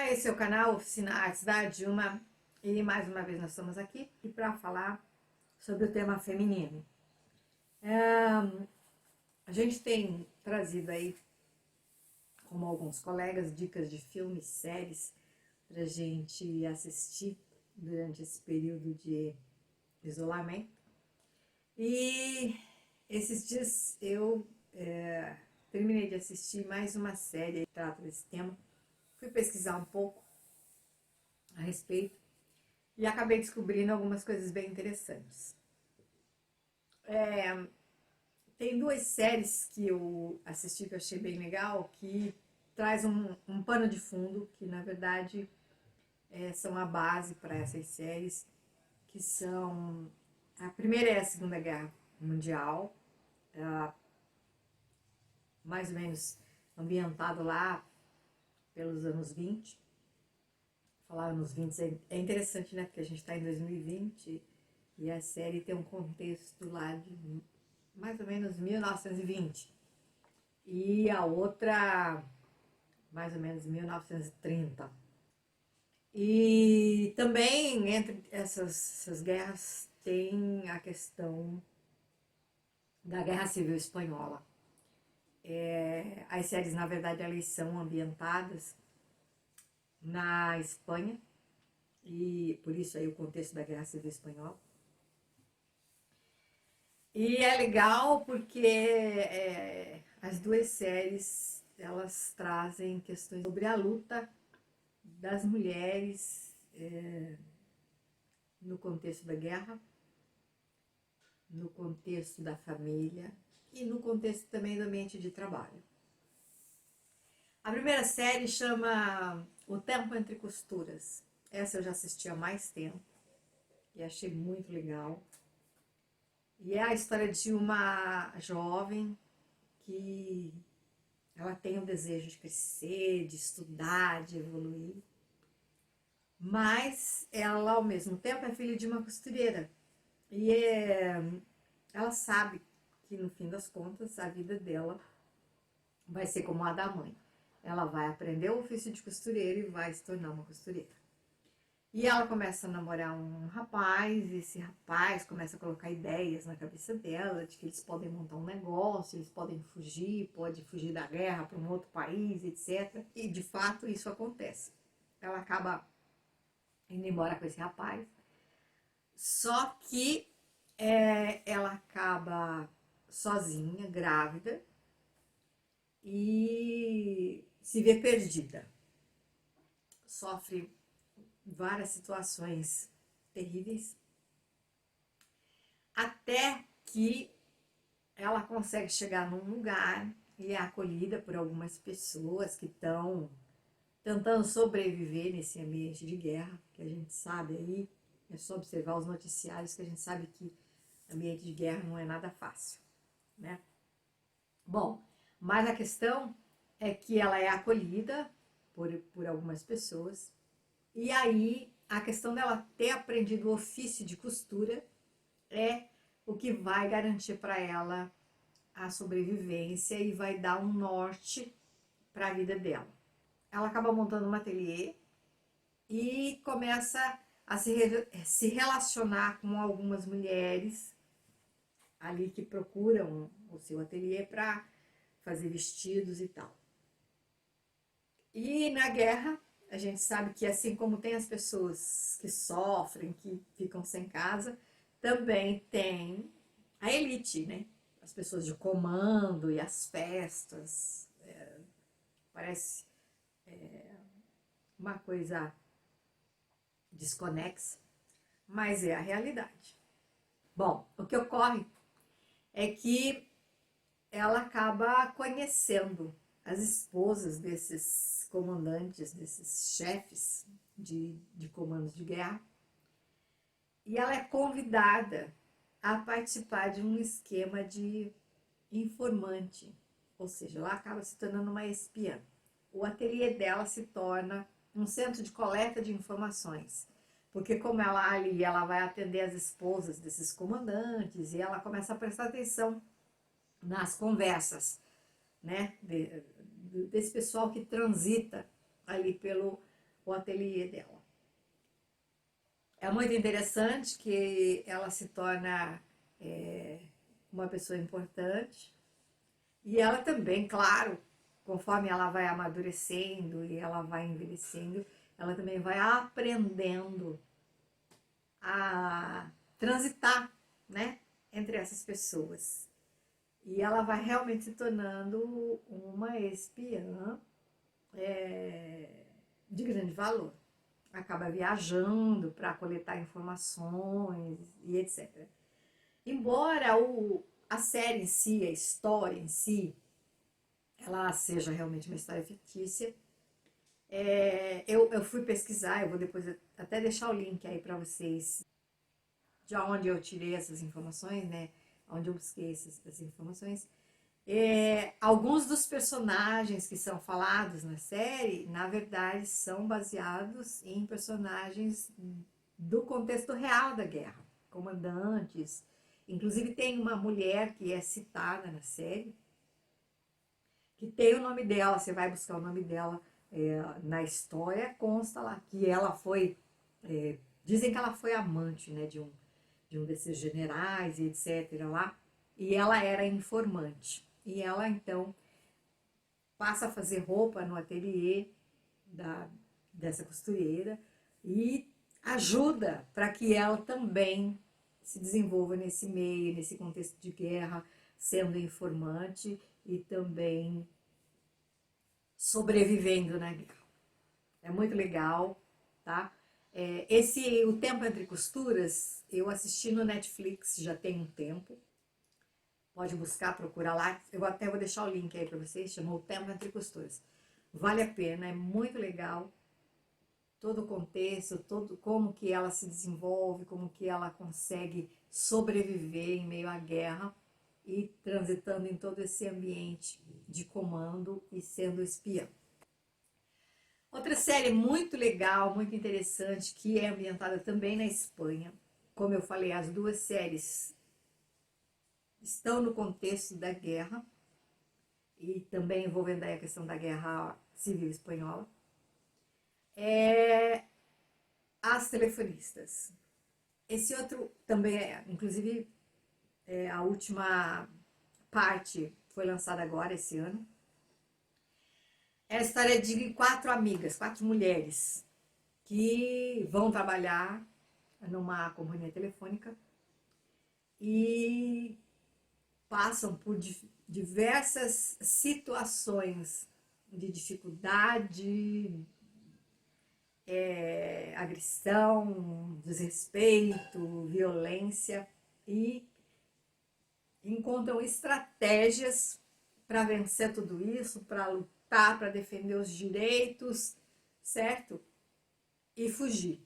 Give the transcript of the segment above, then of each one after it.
Olá, esse é o canal Oficina Artes da Dilma e mais uma vez nós estamos aqui para falar sobre o tema feminino. A gente tem trazido aí, como alguns colegas, dicas de filmes, séries para a gente assistir durante esse período de isolamento. E esses dias eu terminei de assistir mais uma série que trata desse tema. Fui pesquisar um pouco a respeito e acabei descobrindo algumas coisas bem interessantes. Tem duas séries que eu assisti que eu achei bem legal, que traz um pano de fundo, que na verdade são a base para essas séries, que são... A primeira é a Segunda Guerra Mundial, mais ou menos ambientado lá pelos anos 20. Falar anos 20 é interessante, né? Porque a gente está em 2020 e a série tem um contexto lá de mais ou menos 1920. E a outra, mais ou menos 1930. E também entre essas guerras tem a questão da Guerra Civil Espanhola. As séries, na verdade, elas são ambientadas na Espanha, e por isso aí o contexto da Guerra Civil Espanhola. E é legal porque as duas séries, elas trazem questões sobre a luta das mulheres no contexto da guerra, no contexto da família e no contexto também do ambiente de trabalho. A primeira série chama O Tempo Entre Costuras. Essa eu já assisti há mais tempo e achei muito legal. E é a história de uma jovem que ela tem o desejo de crescer, de estudar, de evoluir. Mas ela, ao mesmo tempo, é filha de uma costureira. E ela sabe que, no fim das contas, a vida dela vai ser como a da mãe. Ela vai aprender o ofício de costureira e vai se tornar uma costureira. E ela começa a namorar um rapaz, e esse rapaz começa a colocar ideias na cabeça dela, de que eles podem montar um negócio, eles podem fugir, pode fugir da guerra para um outro país, etc. E, de fato, isso acontece. Ela acaba indo embora com esse rapaz, só que ela acaba sozinha, grávida, e se vê perdida. Sofre várias situações terríveis, até que ela consegue chegar num lugar e é acolhida por algumas pessoas que estão tentando sobreviver nesse ambiente de guerra, que a gente sabe aí, é só observar os noticiários que a gente sabe que ambiente de guerra não é nada fácil, né? Bom, mas a questão é que ela é acolhida por algumas pessoas, e aí a questão dela ter aprendido o ofício de costura é o que vai garantir para ela a sobrevivência e vai dar um norte para a vida dela. Ela acaba montando um ateliê e começa a se relacionar com algumas mulheres ali que procuram o seu ateliê para fazer vestidos e tal. E na guerra, a gente sabe que assim como tem as pessoas que sofrem, que ficam sem casa, também tem a elite, né? As pessoas de comando e as festas. Parece uma coisa desconexa, mas é a realidade. Bom, o que ocorre é que ela acaba conhecendo as esposas desses comandantes, desses chefes de comandos de guerra, e ela é convidada a participar de um esquema de informante, ou seja, ela acaba se tornando uma espiã. O ateliê dela se torna um centro de coleta de informações, porque como ela vai atender as esposas desses comandantes e ela começa a prestar atenção nas conversas, né, desse pessoal que transita ali pelo o ateliê dela. É muito interessante que ela se torna uma pessoa importante e ela também, claro, conforme ela vai amadurecendo e ela vai envelhecendo, ela também vai aprendendo a transitar, né, entre essas pessoas. E ela vai realmente se tornando uma espiã de grande valor. Acaba viajando para coletar informações e etc. Embora a série em si, a história em si, ela seja realmente uma história fictícia, eu fui pesquisar, eu vou depois até deixar o link aí para vocês de onde eu tirei essas informações, né? Onde eu busquei essas informações. Alguns dos personagens que são falados na série, na verdade, são baseados em personagens do contexto real da guerra, comandantes. Inclusive tem uma mulher que é citada na série, que tem o nome dela, você vai buscar o nome dela na história, consta lá que ela foi, dizem que ela foi amante, né, de um desses generais e etc. lá, e ela era informante. E ela, então, passa a fazer roupa no ateliê dessa costureira e ajuda para que ela também se desenvolva nesse meio, nesse contexto de guerra, sendo informante e também sobrevivendo na guerra. É muito legal, tá? O Tempo Entre Costuras, eu assisti no Netflix já tem um tempo. Pode buscar, procurar lá. Eu até vou deixar o link aí para vocês. Chamou O Tempo Entre Costuras. Vale a pena, é muito legal. Todo o contexto, como que ela se desenvolve, como que ela consegue sobreviver em meio à guerra e transitando em todo esse ambiente de comando e sendo espiã. Outra série muito legal, muito interessante, que é ambientada também na Espanha. Como eu falei, as duas séries estão no contexto da guerra e também envolvendo aí a questão da guerra civil espanhola. As Telefonistas. Esse outro também inclusive, a última parte foi lançada agora, esse ano. É a história de 4 amigas, 4 mulheres, que vão trabalhar numa companhia telefônica e passam por diversas situações de dificuldade, agressão, desrespeito, violência e encontram estratégias para vencer tudo isso, para lutar, para defender os direitos, certo? E fugir.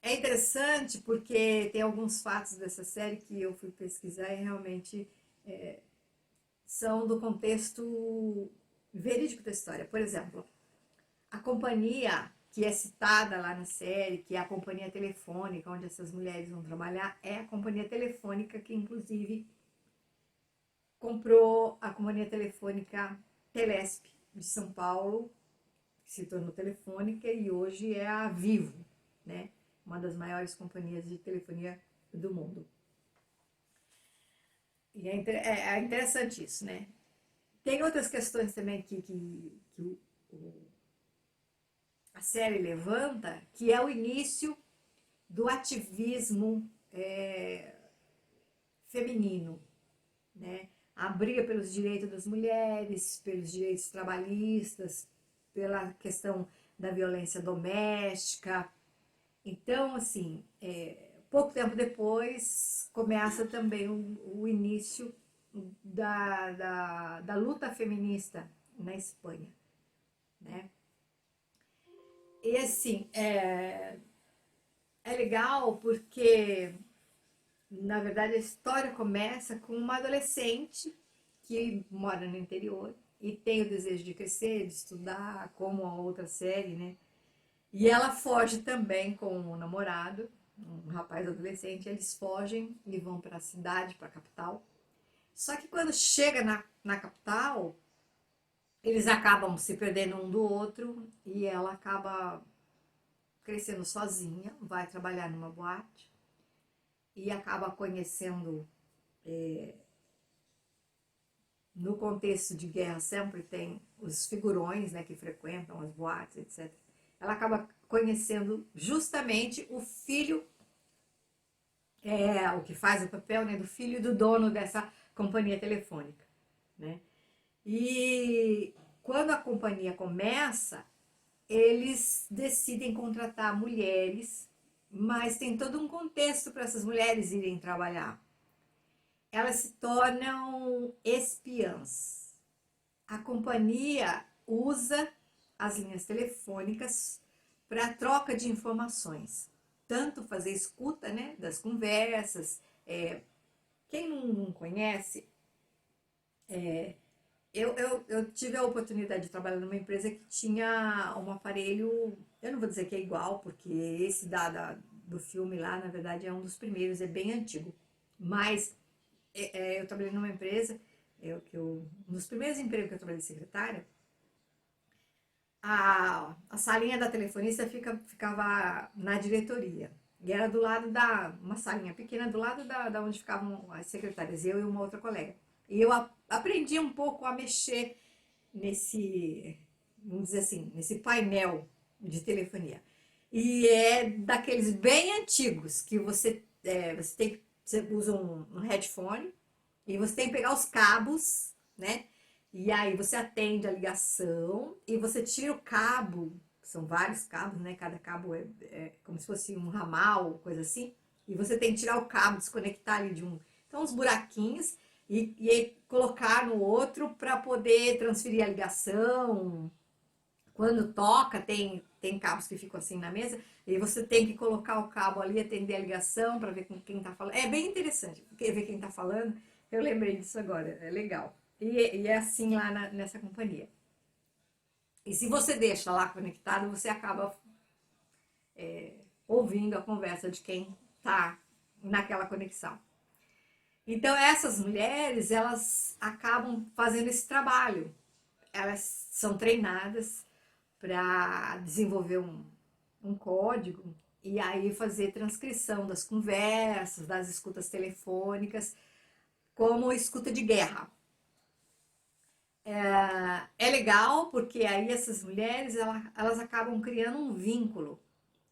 É interessante porque tem alguns fatos dessa série que eu fui pesquisar e realmente são do contexto verídico da história. Por exemplo, a companhia que é citada lá na série, que é a companhia telefônica, onde essas mulheres vão trabalhar, é a companhia telefônica que, inclusive, comprou a companhia telefônica Telesp de São Paulo, que se tornou Telefônica, e hoje é a Vivo, né? Uma das maiores companhias de telefonia do mundo. E é interessante isso, né? Tem outras questões também que a série levanta, que é o início do ativismo feminino, né? A briga pelos direitos das mulheres, pelos direitos trabalhistas, pela questão da violência doméstica. Então, assim, pouco tempo depois, começa também o início da luta feminista na Espanha, né? E, assim, é legal porque, na verdade, a história começa com uma adolescente que mora no interior e tem o desejo de crescer, de estudar, como a outra série, né? E ela foge também com um namorado, um rapaz adolescente. Eles fogem e vão para a cidade, para a capital. Só que quando chega na capital, eles acabam se perdendo um do outro e ela acaba crescendo sozinha, vai trabalhar numa boate e acaba conhecendo, no contexto de guerra sempre tem os figurões, né, que frequentam as boates, etc. Ela acaba conhecendo justamente o filho, o que faz o papel, né, do filho do dono dessa companhia telefônica, né? E quando a companhia começa, eles decidem contratar mulheres, mas tem todo um contexto para essas mulheres irem trabalhar. Elas se tornam espiãs. A companhia usa as linhas telefônicas para troca de informações, tanto fazer escuta, né, das conversas. Quem não conhece, eu tive a oportunidade de trabalhar numa empresa que tinha um aparelho, eu não vou dizer que é igual, porque esse do filme lá, na verdade, é um dos primeiros, é bem antigo. Mas eu trabalhei numa empresa, um dos primeiros empregos que eu trabalhei de secretária, a salinha da telefonista ficava na diretoria. E era do lado uma salinha pequena, do lado da onde ficavam as secretárias, eu e uma outra colega. E eu aprendi um pouco a mexer nesse, vamos dizer assim, nesse painel de telefonia. E é daqueles bem antigos que você usa um headphone e você tem que pegar os cabos, né? E aí você atende a ligação e você tira o cabo, são vários cabos, né? Cada cabo é como se fosse um ramal, coisa assim. E você tem que tirar o cabo, desconectar ali de um. Então, uns buraquinhos e colocar no outro para poder transferir a ligação. Quando toca, tem cabos que ficam assim na mesa, e você tem que colocar o cabo ali, atender a ligação para ver com quem está falando. É bem interessante, porque ver quem está falando. Eu lembrei disso agora, é legal. E é assim lá nessa companhia. E se você deixa lá conectado, você acaba ouvindo a conversa de quem está naquela conexão. Então, essas mulheres, elas acabam fazendo esse trabalho. Elas são treinadas para desenvolver um código e aí fazer transcrição das conversas, das escutas telefônicas, como escuta de guerra. É legal porque aí essas mulheres elas acabam criando um vínculo,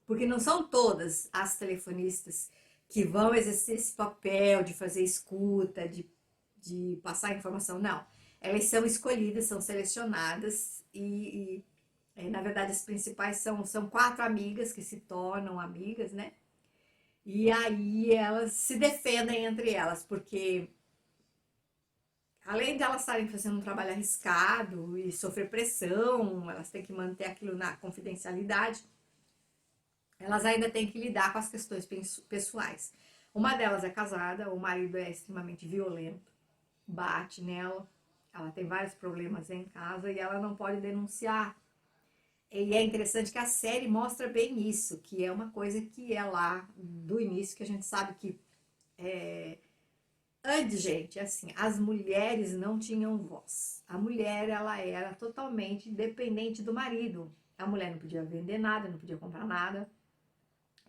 porque não são todas as telefonistas que vão exercer esse papel de fazer escuta, de passar informação, não. Elas são escolhidas, são selecionadas na verdade, as principais são quatro amigas que se tornam amigas, né? E aí elas se defendem entre elas, porque além de elas estarem fazendo um trabalho arriscado e sofrer pressão, elas têm que manter aquilo na confidencialidade, elas ainda têm que lidar com as questões pessoais. Uma delas é casada, o marido é extremamente violento, bate nela, ela tem vários problemas em casa e ela não pode denunciar. E é interessante que a série mostra bem isso, que é uma coisa que é lá do início, que a gente sabe que antes, gente, assim, as mulheres não tinham voz. A mulher, ela era totalmente dependente do marido. A mulher não podia vender nada, não podia comprar nada.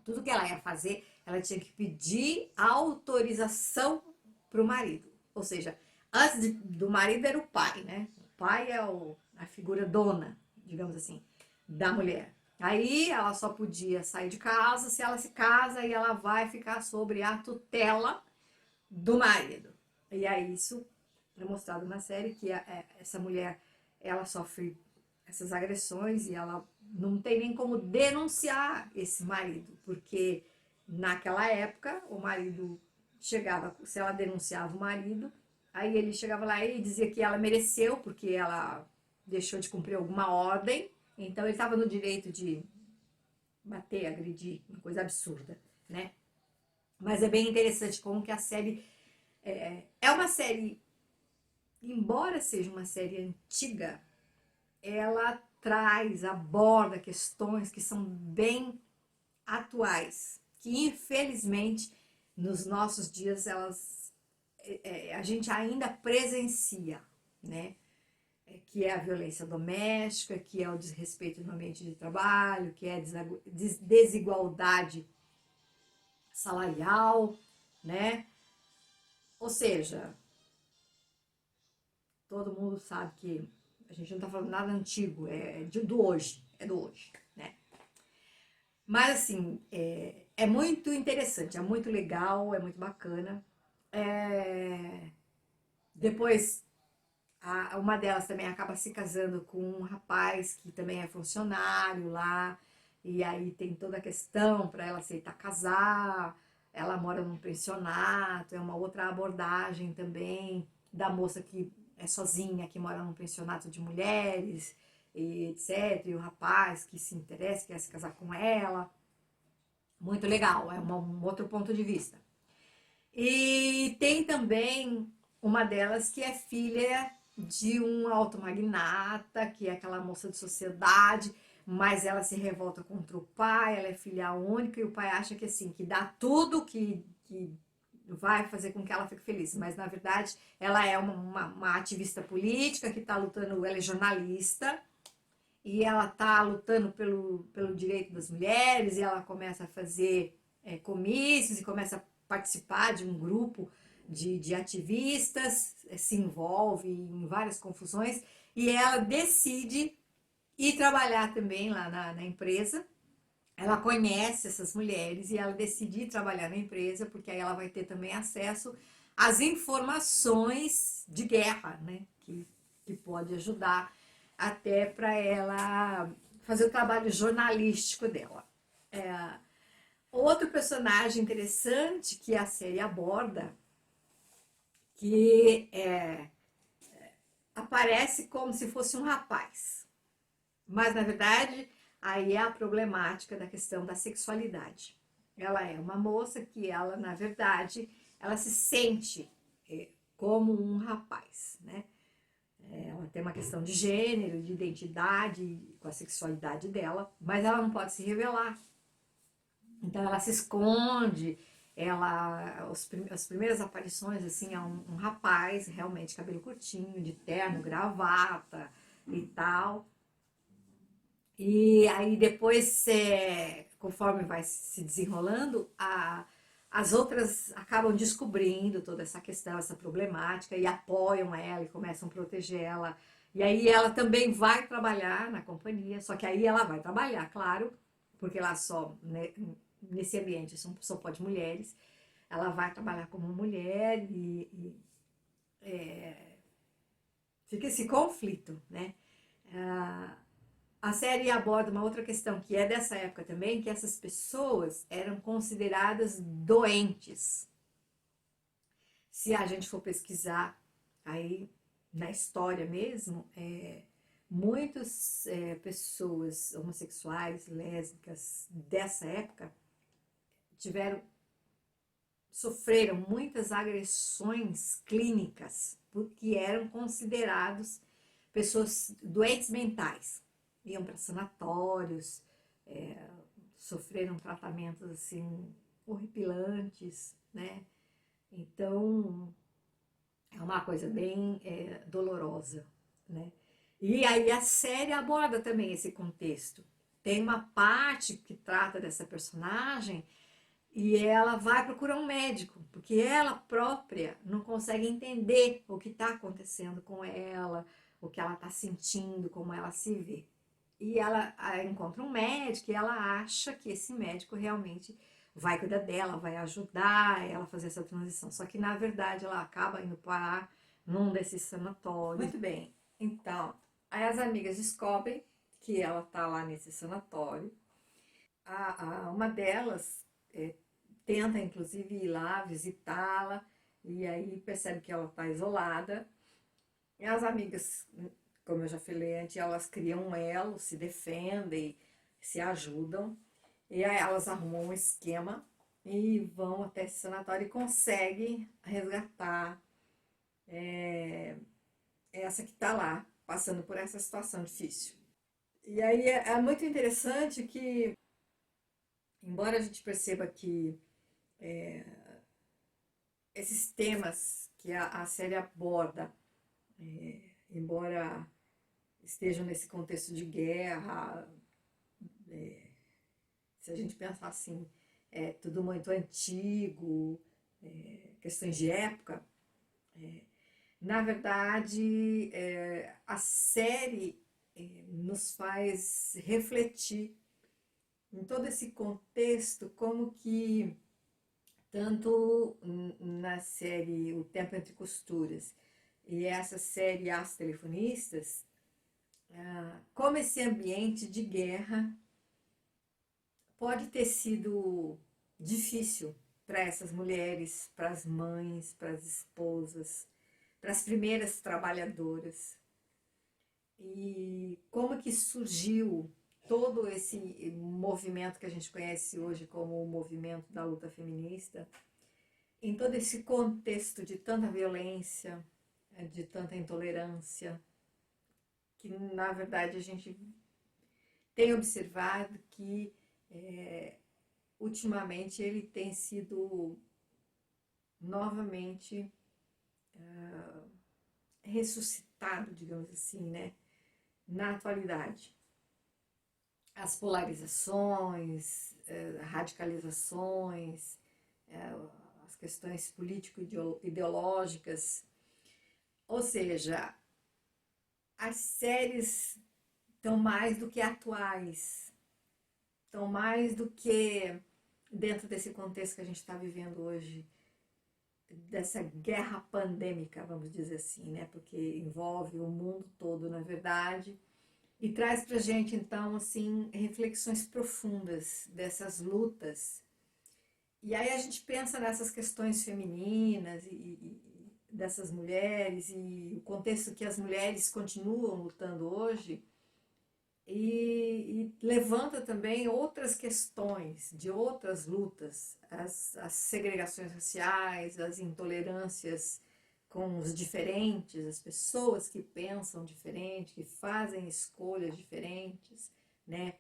Tudo que ela ia fazer, ela tinha que pedir autorização para o marido. Ou seja, antes do marido era o pai, né? O pai é a figura dona, digamos assim, da mulher. Aí ela só podia sair de casa se ela se casa e ela vai ficar sobre a tutela do marido. E aí isso é mostrado na série que essa mulher, ela sofre essas agressões e ela não tem nem como denunciar esse marido, porque naquela época o marido chegava, se ela denunciava o marido, aí ele chegava lá e dizia que ela mereceu porque ela deixou de cumprir alguma ordem, então ele estava no direito de bater, agredir, uma coisa absurda, né? Mas é bem interessante como que a série é uma série, embora seja uma série antiga, ela aborda questões que são bem atuais, que infelizmente nos nossos dias a gente ainda presencia, né? que é a violência doméstica, que é o desrespeito no ambiente de trabalho, que é a desigualdade salarial, né? Ou seja, todo mundo sabe que a gente não está falando nada antigo, do hoje, é do hoje, né? Mas assim, é muito interessante, é muito legal, é muito bacana. Depois, uma delas também acaba se casando com um rapaz que também é funcionário lá, e aí tem toda a questão para ela aceitar casar, ela mora num pensionato, é uma outra abordagem também da moça que é sozinha, que mora num pensionato de mulheres, e etc. E o rapaz que se interessa, quer se casar com ela. Muito legal, é um outro ponto de vista. E tem também uma delas que é filha de um alto magnata, que é aquela moça de sociedade, mas ela se revolta contra o pai, ela é filha única e o pai acha que assim, que dá tudo que vai fazer com que ela fique feliz, mas na verdade ela é uma ativista política que está lutando, ela é jornalista e ela está lutando pelo direito das mulheres e ela começa a fazer comícios e começa a participar de um grupo de ativistas, se envolve em várias confusões e ela decide ir trabalhar também lá na empresa. Ela conhece essas mulheres e ela decide ir trabalhar na empresa porque aí ela vai ter também acesso às informações de guerra, né? Que pode ajudar até para ela fazer o trabalho jornalístico dela. Outro personagem interessante que a série aborda, que aparece como se fosse um rapaz, mas na verdade aí é a problemática da questão da sexualidade. Ela é uma moça que ela, na verdade, ela se sente como um rapaz, né? Ela tem uma questão de gênero, de identidade com a sexualidade dela, mas ela não pode se revelar. Então ela se esconde, as primeiras aparições assim é um rapaz realmente cabelo curtinho, de terno, gravata e tal. E aí depois, conforme vai se desenrolando, as outras acabam descobrindo toda essa questão, essa problemática, e apoiam ela e começam a proteger ela. E aí ela também vai trabalhar na companhia, só que aí ela vai trabalhar, claro, porque lá só, né, nesse ambiente só pode mulheres. Ela vai trabalhar como mulher e fica esse conflito, né? A série aborda uma outra questão que é dessa época também, que essas pessoas eram consideradas doentes. Se a gente for pesquisar aí na história mesmo, muitas pessoas homossexuais, lésbicas dessa época sofreram muitas agressões clínicas porque eram considerados pessoas doentes mentais. Iam para sanatórios, sofreram tratamentos assim horripilantes, né? Então é uma coisa bem dolorosa, né? E aí a série aborda também esse contexto. Tem uma parte que trata dessa personagem e ela vai procurar um médico, porque ela própria não consegue entender o que está acontecendo com ela, o que ela está sentindo, como ela se vê. E ela encontra um médico e ela acha que esse médico realmente vai cuidar dela, vai ajudar ela a fazer essa transição. Só que na verdade ela acaba indo parar num desses sanatórios. Muito bem, então, aí as amigas descobrem que ela tá lá nesse sanatório. Uma delas tenta inclusive ir lá visitá-la e aí percebe que ela está isolada. E as amigas, como eu já falei antes, elas criam um elo, se defendem, se ajudam. E aí elas arrumam um esquema e vão até esse sanatório e conseguem resgatar essa que está lá, passando por essa situação difícil. E aí é muito interessante que, embora a gente perceba que esses temas que a série aborda, embora estejam nesse contexto de guerra. Se a gente pensar assim, é tudo muito antigo, questões de época. Na verdade, a série nos faz refletir em todo esse contexto, como que tanto na série O Tempo Entre Costuras e essa série As Telefonistas, como esse ambiente de guerra pode ter sido difícil para essas mulheres, para as mães, para as esposas, para as primeiras trabalhadoras. E como que surgiu todo esse movimento que a gente conhece hoje como o movimento da luta feminista, em todo esse contexto de tanta violência, de tanta intolerância, que na verdade a gente tem observado que ultimamente ele tem sido novamente ressuscitado, digamos assim, né, na atualidade. As polarizações, radicalizações, as questões político-ideológicas, ou seja, as séries estão mais do que atuais, estão mais do que dentro desse contexto que a gente está vivendo hoje, dessa guerra pandêmica, vamos dizer assim, né? Porque envolve o mundo todo, na verdade, e traz pra gente, então, assim, reflexões profundas dessas lutas. E aí a gente pensa nessas questões femininas e dessas mulheres e o contexto que as mulheres continuam lutando hoje, e levanta também outras questões de outras lutas, as segregações raciais, as intolerâncias com os diferentes, as pessoas que pensam diferente, que fazem escolhas diferentes, né?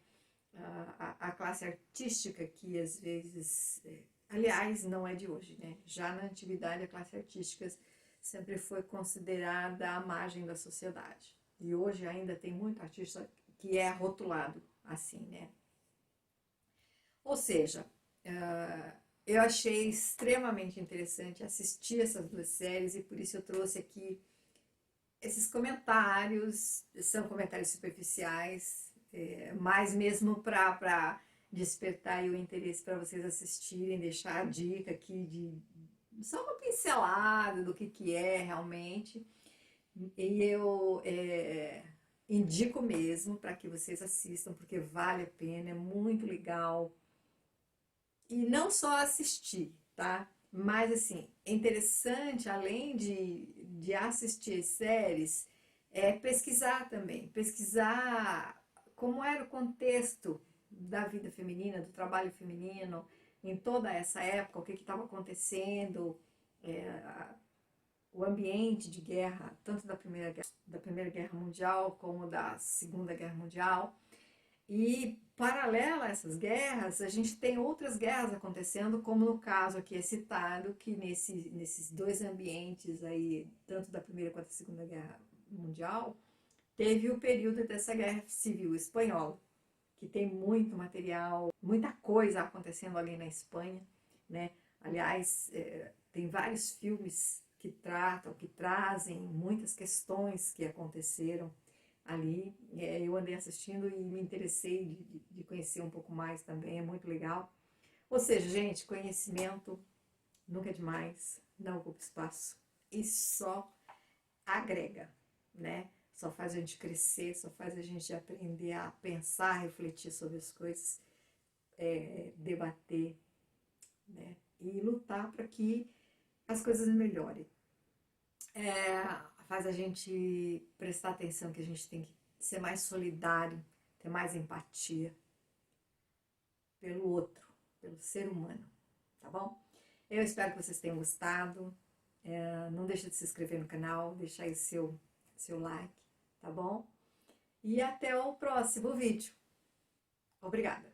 A classe artística que às vezes, aliás, não é de hoje, né? Já na antiguidade a classe artística sempre foi considerada à margem da sociedade. E hoje ainda tem muito artista que é rotulado assim, né? Ou seja, eu achei extremamente interessante assistir essas duas séries e por isso eu trouxe aqui esses comentários. São comentários superficiais, mas mesmo para despertar o interesse para vocês assistirem, deixar a dica aqui de só uma pincelada do que é realmente. E eu indico mesmo para que vocês assistam, porque vale a pena, é muito legal. E não só assistir, tá? Mas assim, é interessante, além de assistir as séries, pesquisar também, pesquisar como era o contexto da vida feminina, do trabalho feminino, em toda essa época, o que estava acontecendo, o ambiente de guerra, tanto da Primeira Guerra Mundial como da Segunda Guerra Mundial. E, paralela a essas guerras, a gente tem outras guerras acontecendo, como no caso aqui é citado, que nesses dois ambientes aí, tanto da Primeira quanto da Segunda Guerra Mundial, teve o período dessa Guerra Civil Espanhola, que tem muito material, muita coisa acontecendo ali na Espanha, né? Aliás, tem vários filmes que tratam, que trazem muitas questões que aconteceram ali. Eu andei assistindo e me interessei de conhecer um pouco mais também, é muito legal. Ou seja, gente, conhecimento nunca é demais, não ocupa espaço e só agrega, né? Só faz a gente crescer, só faz a gente aprender a pensar, refletir sobre as coisas, debater, né? E lutar para que as coisas melhorem. Faz a gente prestar atenção que a gente tem que ser mais solidário, ter mais empatia pelo outro, pelo ser humano, tá bom? Eu espero que vocês tenham gostado. Não deixa de se inscrever no canal, deixar aí seu like, tá bom? E até o próximo vídeo. Obrigada!